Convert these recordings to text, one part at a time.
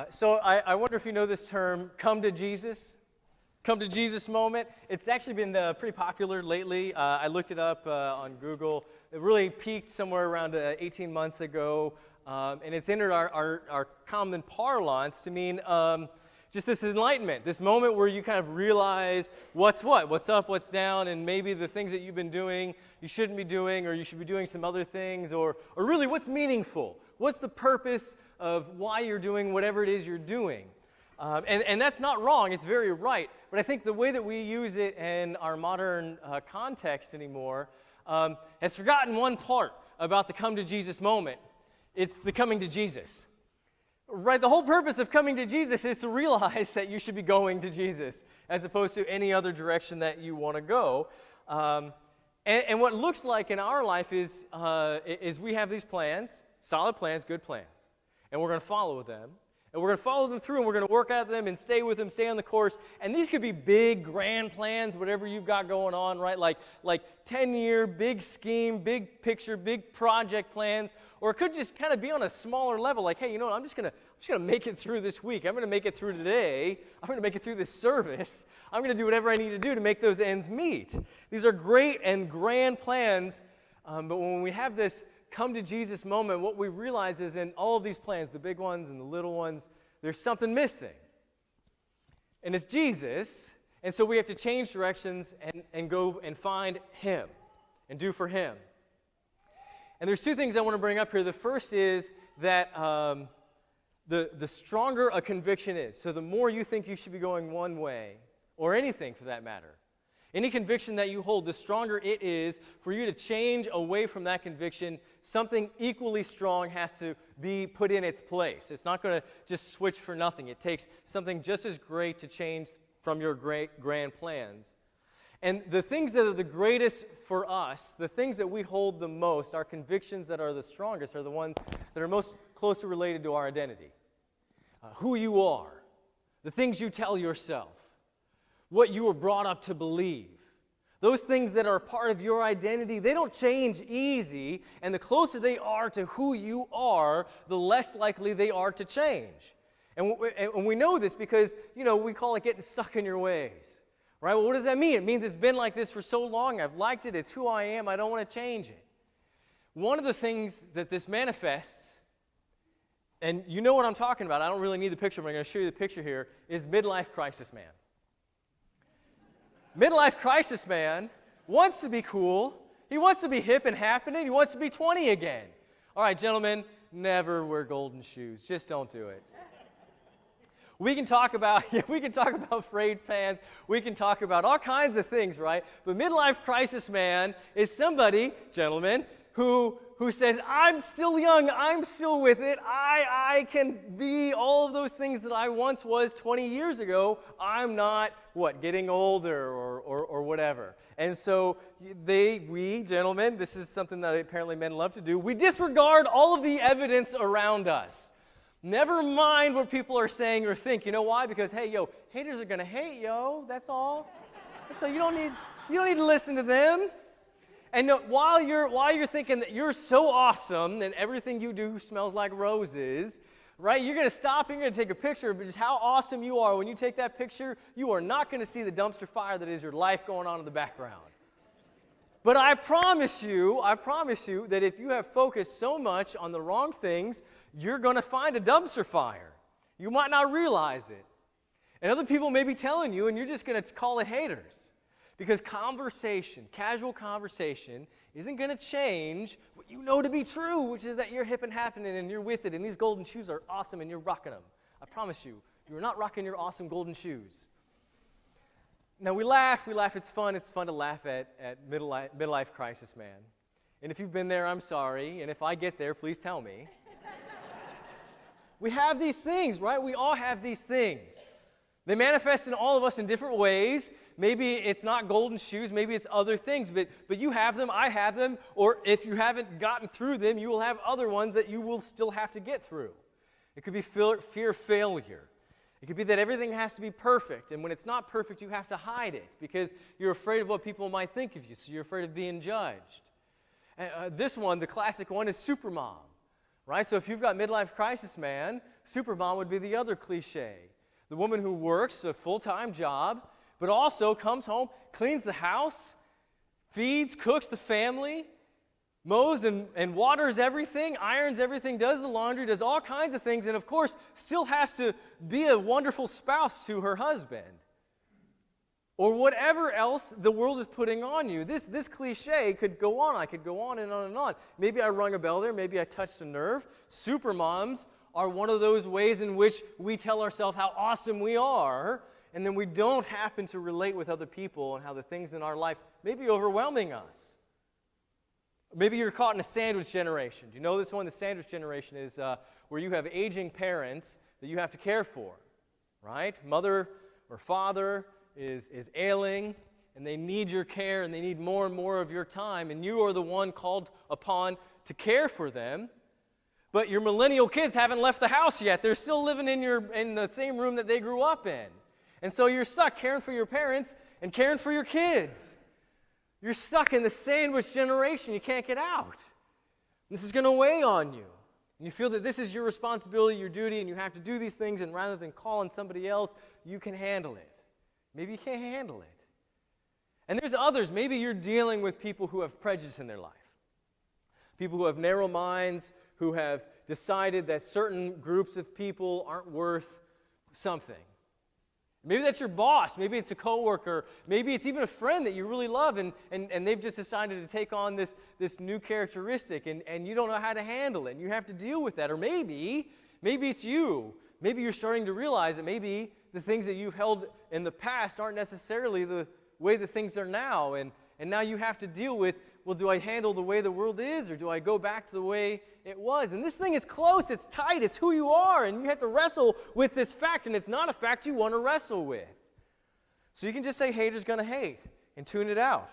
So I wonder if you know this term, come to Jesus. Come to Jesus moment. It's actually been pretty popular lately. I looked it up on Google. It really peaked somewhere around 18 months ago, and it's entered our common parlance to mean just this enlightenment, this moment where you kind of realize what's up, what's down, and maybe the things that you've been doing you shouldn't be doing, or you should be doing some other things, or really what's meaningful. What's the purpose of why you're doing whatever it is you're doing? And that's not wrong, it's very right. But I think the way that we use it in our modern context anymore has forgotten one part about the come to Jesus moment. It's the coming to Jesus. Right, the whole purpose of coming to Jesus is to realize that you should be going to Jesus as opposed to any other direction that you want to go. And what it looks like in our life is we have these plans, solid plans, good plans, and we're going to follow them. And we're going to follow them through, and we're going to work at them and stay with them, stay on the course. And these could be big, grand plans, whatever you've got going on, right? Like 10-year, big scheme, big picture, big project plans. Or it could just kind of be on a smaller level, like, hey, you know what, I'm just going to make it through this week. I'm going to make it through today. I'm going to make it through this service. I'm going to do whatever I need to do to make those ends meet. These are great and grand plans, but when we have this come to Jesus moment, what we realize is in all of these plans, the big ones and the little ones, there's something missing. And it's Jesus, and so we have to change directions and go and find Him and do for Him. And there's two things I want to bring up here. The first is that the stronger a conviction is, so the more you think you should be going one way, or anything for that matter, any conviction that you hold, the stronger it is for you to change away from that conviction. Something equally strong has to be put in its place. It's not going to just switch for nothing. It takes something just as great to change from your great grand plans. And the things that are the greatest for us, the things that we hold the most, our convictions that are the strongest, are the ones that are most closely related to our identity. Who you are, the things you tell yourself, what you were brought up to believe. Those things that are part of your identity, they don't change easy, and the closer they are to who you are, the less likely they are to change. And we know this because, we call it getting stuck in your ways. Right? Well, what does that mean? It means it's been like this for so long, I've liked it, it's who I am, I don't want to change it. One of the things that this manifests, and you know what I'm talking about, I don't really need the picture, but I'm going to show you the picture here, is midlife crisis man. Midlife crisis man wants to be cool. He wants to be hip and happening. He wants to be 20 again. All right, gentlemen, never wear golden shoes. Just don't do it. We can talk about frayed pants. We can talk about all kinds of things, right? But midlife crisis man is somebody, gentlemen, who says, I'm still young, I'm still with it, I can be all of those things that I once was 20 years ago. I'm not, getting older or whatever. And so we, gentlemen, this is something that apparently men love to do, we disregard all of the evidence around us. Never mind what people are saying or think. You know why? Because, hey, haters are going to hate, that's all. And so you don't need to listen to them. And while you're thinking that you're so awesome and everything you do smells like roses, right? You're going to stop and you're going to take a picture of just how awesome you are. When you take that picture, you are not going to see the dumpster fire that is your life going on in the background. But I promise you that if you have focused so much on the wrong things, you're going to find a dumpster fire. You might not realize it. And other people may be telling you, and you're just going to call it haters. Because casual conversation, isn't going to change what you know to be true, which is that you're hip and happening and you're with it, and these golden shoes are awesome and you're rocking them. I promise you, you're not rocking your awesome golden shoes. Now, we laugh, it's fun to laugh at midlife crisis man. And if you've been there, I'm sorry, and if I get there, please tell me. We have these things, right? We all have these things. They manifest in all of us in different ways. Maybe it's not golden shoes, maybe it's other things, but you have them, I have them, or if you haven't gotten through them, you will have other ones that you will still have to get through. It could be fear of failure. It could be that everything has to be perfect, and when it's not perfect, you have to hide it because you're afraid of what people might think of you, so you're afraid of being judged. This one, the classic one, is supermom. right? So if you've got midlife crisis man, supermom would be the other cliche. The woman who works a full-time job, but also comes home, cleans the house, feeds, cooks the family, mows and waters everything, irons everything, does the laundry, does all kinds of things, and of course, still has to be a wonderful spouse to her husband. Or whatever else the world is putting on you. This cliche could go on. I could go on and on and on. Maybe I rung a bell there. Maybe I touched a nerve. Supermoms are one of those ways in which we tell ourselves how awesome we are, and then we don't happen to relate with other people and how the things in our life may be overwhelming us. Maybe you're caught in a sandwich generation. Do you know this one? The sandwich generation is where you have aging parents that you have to care for, right? Mother or father is ailing, and they need your care, and they need more and more of your time, and you are the one called upon to care for them. But your millennial kids haven't left the house yet. They're still living in the same room that they grew up in. And so you're stuck caring for your parents and caring for your kids. You're stuck in the sandwich generation. You can't get out. This is going to weigh on you. And you feel that this is your responsibility, your duty, and you have to do these things, and rather than call on somebody else, you can handle it. Maybe you can't handle it. And there's others. Maybe you're dealing with people who have prejudice in their life. People who have narrow minds, who have decided that certain groups of people aren't worth something. Maybe that's your boss. Maybe it's a coworker. Maybe it's even a friend that you really love, and they've just decided to take on this new characteristic, and you don't know how to handle it, and you have to deal with that. Or maybe it's you. Maybe you're starting to realize that maybe the things that you've held in the past aren't necessarily the way that things are now, and now you have to deal with, well, do I handle the way the world is, or do I go back to the way it was? And this thing is close, it's tight, it's who you are, and you have to wrestle with this fact, and it's not a fact you want to wrestle with. So you can just say haters gonna hate and tune it out.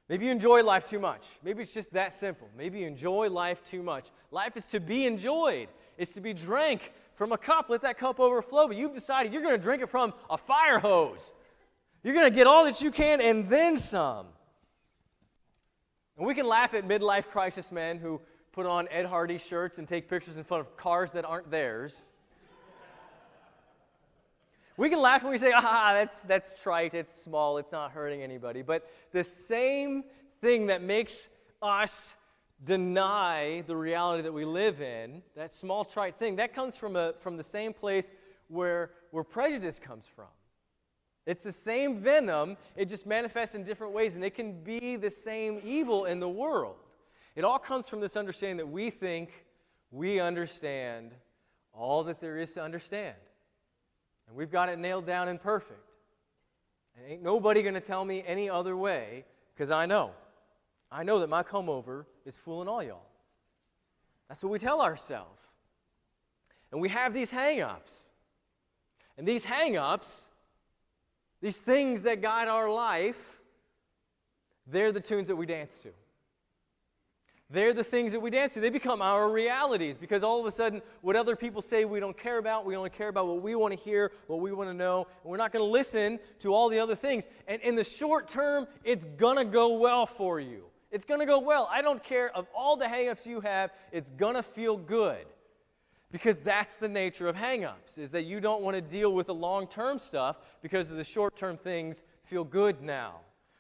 Maybe you enjoy life too much. Maybe it's just that simple. Maybe you enjoy life too much. Life is to be enjoyed. It's to be drank from a cup. Let that cup overflow, but you've decided you're going to drink it from a fire hose. You're going to get all that you can and then some. And we can laugh at midlife crisis men who put on Ed Hardy shirts and take pictures in front of cars that aren't theirs. We can laugh when we say, that's trite, it's small, it's not hurting anybody. But the same thing that makes us deny the reality that we live in, that small trite thing, that comes from the same place where prejudice comes from. It's the same venom, it just manifests in different ways, and it can be the same evil in the world. It all comes from this understanding that we think we understand all that there is to understand. And we've got it nailed down and perfect. And ain't nobody going to tell me any other way, because I know. I know that my come-over is fooling all y'all. That's what we tell ourselves. And we have these hang-ups. And these hang-ups, these things that guide our life, they're the tunes that we dance to. They're the things that we dance to. They become our realities because all of a sudden, what other people say we don't care about, we only care about what we want to hear, what we want to know, and we're not going to listen to all the other things. And in the short term, it's going to go well for you. It's going to go well. I don't care of all the hang-ups you have, it's going to feel good. Because that's the nature of hang-ups, is that you don't want to deal with the long-term stuff because the short-term things feel good now.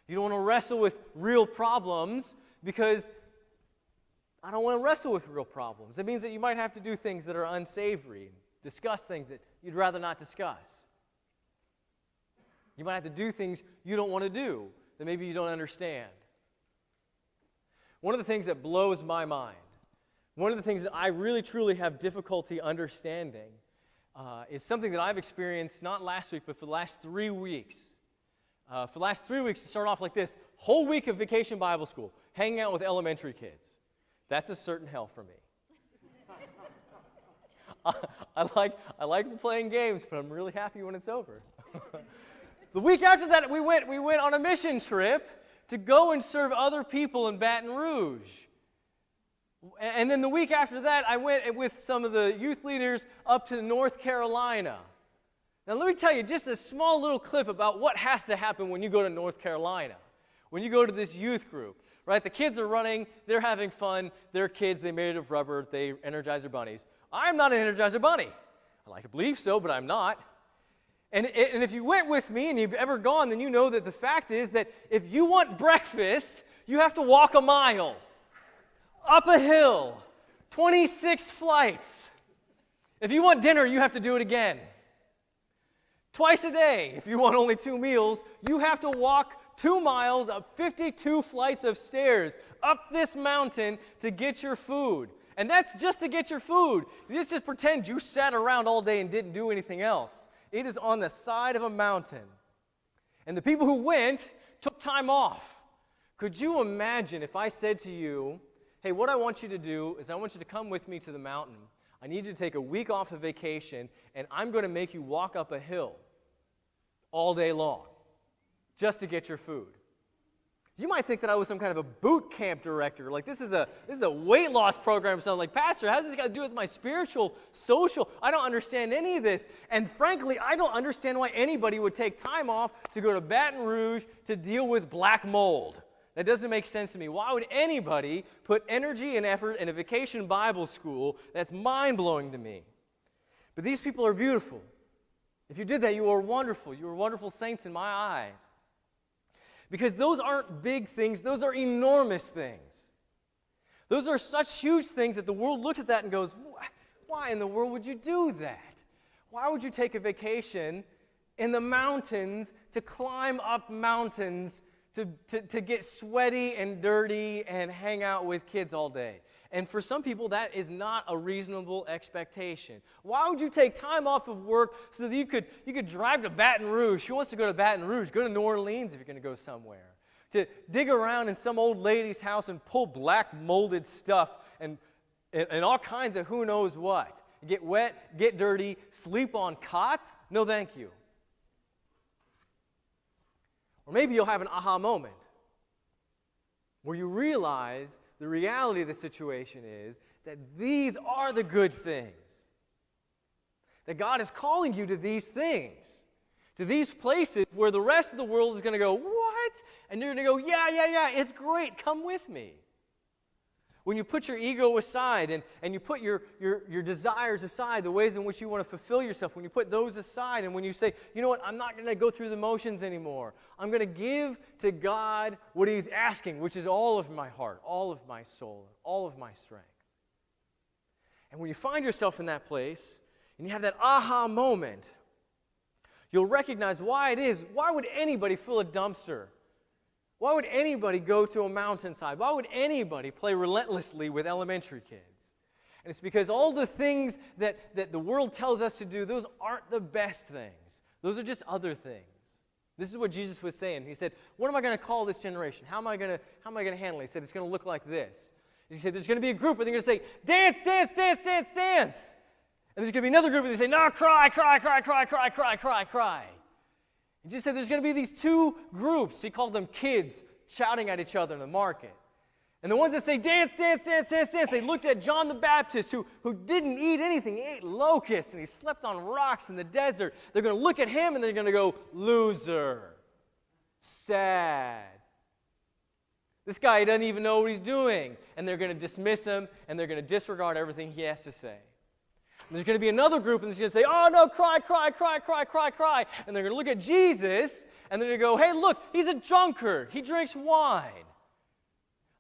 You don't want to wrestle with real problems because I don't want to wrestle with real problems. It means that you might have to do things that are unsavory, discuss things that you'd rather not discuss. You might have to do things you don't want to do that maybe you don't understand. One of the things that blows my mind, one of the things that I really truly have difficulty understanding is something that I've experienced not last week, but for the last 3 weeks. For the last 3 weeks, to start off like this, whole week of Vacation Bible School, hanging out with elementary kids. That's a certain hell for me. I like playing games, but I'm really happy when it's over. The week after that, we went on a mission trip to go and serve other people in Baton Rouge. And then the week after that, I went with some of the youth leaders up to North Carolina. Now let me tell you just a small little clip about what has to happen when you go to North Carolina, when you go to this youth group. right? The kids are running, they're having fun, they're kids, they made it of rubber, they Energizer bunnies. I'm not an Energizer bunny. I like to believe so, but I'm not. And if you went with me and you've ever gone, then you know that the fact is that if you want breakfast, you have to walk a mile, up a hill, 26 flights. If you want dinner, you have to do it again. Twice a day, if you want only 2 meals, you have to walk 2 miles up 52 flights of stairs up this mountain to get your food. And that's just to get your food. Let's just pretend you sat around all day and didn't do anything else. It is on the side of a mountain. And the people who went took time off. Could you imagine if I said to you, hey, what I want you to do is I want you to come with me to the mountain. I need you to take a week off of vacation, and I'm going to make you walk up a hill all day long just to get your food. You might think that I was some kind of a boot camp director. Like, this is a weight loss program. So I'm like, Pastor, how does this got to do with my spiritual, social? I don't understand any of this. And frankly, I don't understand why anybody would take time off to go to Baton Rouge to deal with black mold. That doesn't make sense to me. Why would anybody put energy and effort in a vacation Bible school? That's mind-blowing to me. But these people are beautiful. If you did that, you are wonderful. You are wonderful saints in my eyes. Because those aren't big things. Those are enormous things. Those are such huge things that the world looks at that and goes, why in the world would you do that? Why would you take a vacation in the mountains to climb up mountains to get sweaty and dirty and hang out with kids all day? And for some people, that is not a reasonable expectation. Why would you take time off of work so that you could drive to Baton Rouge? Who wants to go to Baton Rouge? Go to New Orleans if you're going to go somewhere. To dig around in some old lady's house and pull black molded stuff and all kinds of who knows what. Get wet, get dirty, sleep on cots? No, thank you. Or maybe you'll have an aha moment where you realize the reality of the situation is that these are the good things. That God is calling you to these things, to these places where the rest of the world is going to go, what? And you're going to go, yeah, it's great, come with me. When you put your ego aside and you put your desires aside, the ways in which you want to fulfill yourself, when you put those aside and when you say, you know what, I'm not going to go through the motions anymore. I'm going to give to God what He's asking, which is all of my heart, all of my soul, all of my strength. And when you find yourself in that place and you have that aha moment, you'll recognize why it is. Why would anybody fill a dumpster? Why would anybody go to a mountainside? Why would anybody play relentlessly with elementary kids? And it's because all the things that the world tells us to do, those aren't the best things. Those are just other things. This is what Jesus was saying. He said, what am I going to call this generation? How am I going to handle it? He said, it's going to look like this. He said, there's going to be a group and they're going to say, dance, dance, dance, dance, dance. And there's going to be another group and they say, no, cry, cry, cry, cry, cry, cry, cry, cry. He just said there's going to be these 2 groups. He called them kids shouting at each other in the market. And the ones that say, dance, dance, dance, dance, dance, they looked at John the Baptist who didn't eat anything. He ate locusts and he slept on rocks in the desert. They're going to look at him and they're going to go, loser, sad. This guy doesn't even know what he's doing. And they're going to dismiss him and they're going to disregard everything he has to say. And there's going to be another group, and they're going to say, oh, no, cry, cry, cry, cry, cry, cry. And they're going to look at Jesus, and they're going to go, hey, look, he's a drunkard. He drinks wine.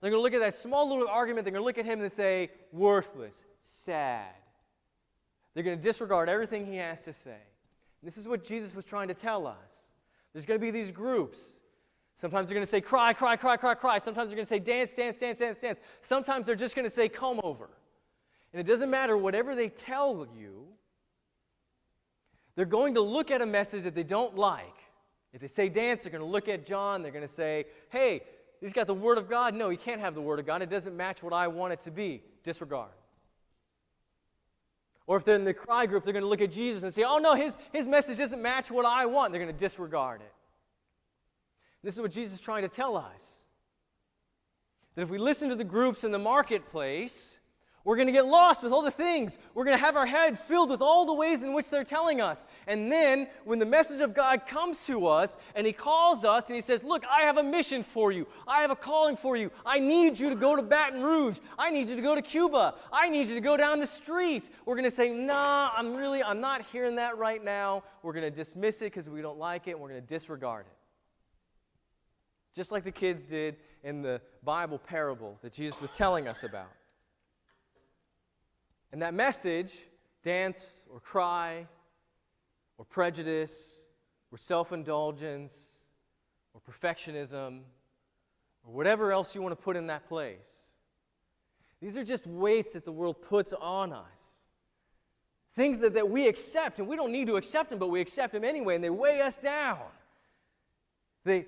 They're going to look at that small little argument. They're going to look at him and say, worthless, sad. They're going to disregard everything he has to say. And this is what Jesus was trying to tell us. There's going to be these groups. Sometimes they're going to say, cry, cry, cry, cry, cry. Sometimes they're going to say, dance, dance, dance, dance, dance. Sometimes they're just going to say, come over. And it doesn't matter whatever they tell you, they're going to look at a message that they don't like. If they say dance, they're going to look at John, they're going to say, hey, he's got the Word of God. No, he can't have the Word of God. It doesn't match what I want it to be. Disregard. Or if they're in the cry group, they're going to look at Jesus and say, oh no, his message doesn't match what I want. They're going to disregard it. This is what Jesus is trying to tell us. That if we listen to the groups in the marketplace, We're going to get lost with all the things. We're going to have our head filled with all the ways in which they're telling us. And then when the message of God comes to us and He calls us and He says, look, I have a mission for you. I have a calling for you. I need you to go to Baton Rouge. I need you to go to Cuba. I need you to go down the street. We're going to say, nah, I'm not hearing that right now. We're going to dismiss it because we don't like it, and we're going to disregard it. Just like the kids did in the Bible parable that Jesus was telling us about. And that message, dance or cry or prejudice or self-indulgence or perfectionism or whatever else you want to put in that place, these are just weights that the world puts on us. Things that we accept, and we don't need to accept them, but we accept them anyway, and they weigh us down. They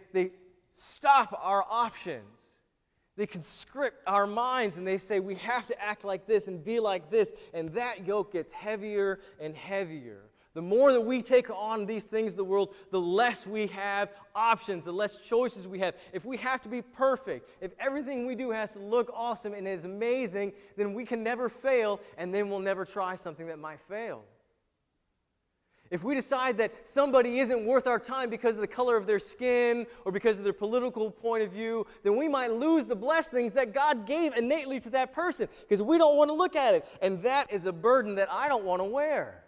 stop our options. They conscript our minds, and they say we have to act like this and be like this, and that yoke gets heavier and heavier. The more that we take on these things of the world, the less we have options, the less choices we have. If we have to be perfect, if everything we do has to look awesome and is amazing, then we can never fail, and then we'll never try something that might fail. If we decide that somebody isn't worth our time because of the color of their skin or because of their political point of view, then we might lose the blessings that God gave innately to that person because we don't want to look at it. And that is a burden that I don't want to wear.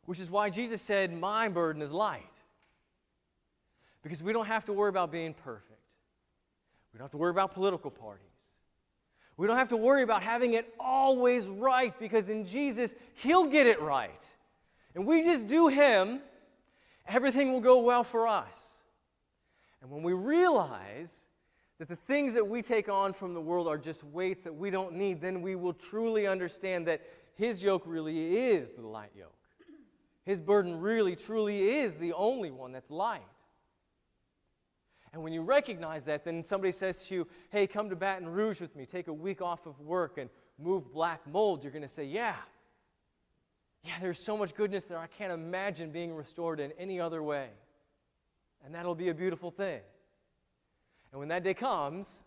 Which is why Jesus said, my burden is light. Because we don't have to worry about being perfect. We don't have to worry about political parties. We don't have to worry about having it always right because in Jesus, He'll get it right. And we just do Him, everything will go well for us. And when we realize that the things that we take on from the world are just weights that we don't need, then we will truly understand that His yoke really is the light yoke. His burden really, truly is the only one that's light. And when you recognize that, then somebody says to you, hey, come to Baton Rouge with me, take a week off of work and move black mold. You're going to say, yeah, there's so much goodness there, I can't imagine being restored in any other way. And that'll be a beautiful thing. And when that day comes,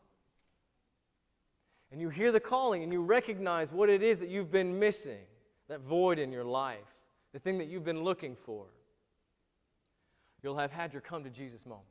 and you hear the calling, and you recognize what it is that you've been missing, that void in your life, the thing that you've been looking for, you'll have had your come to Jesus moment.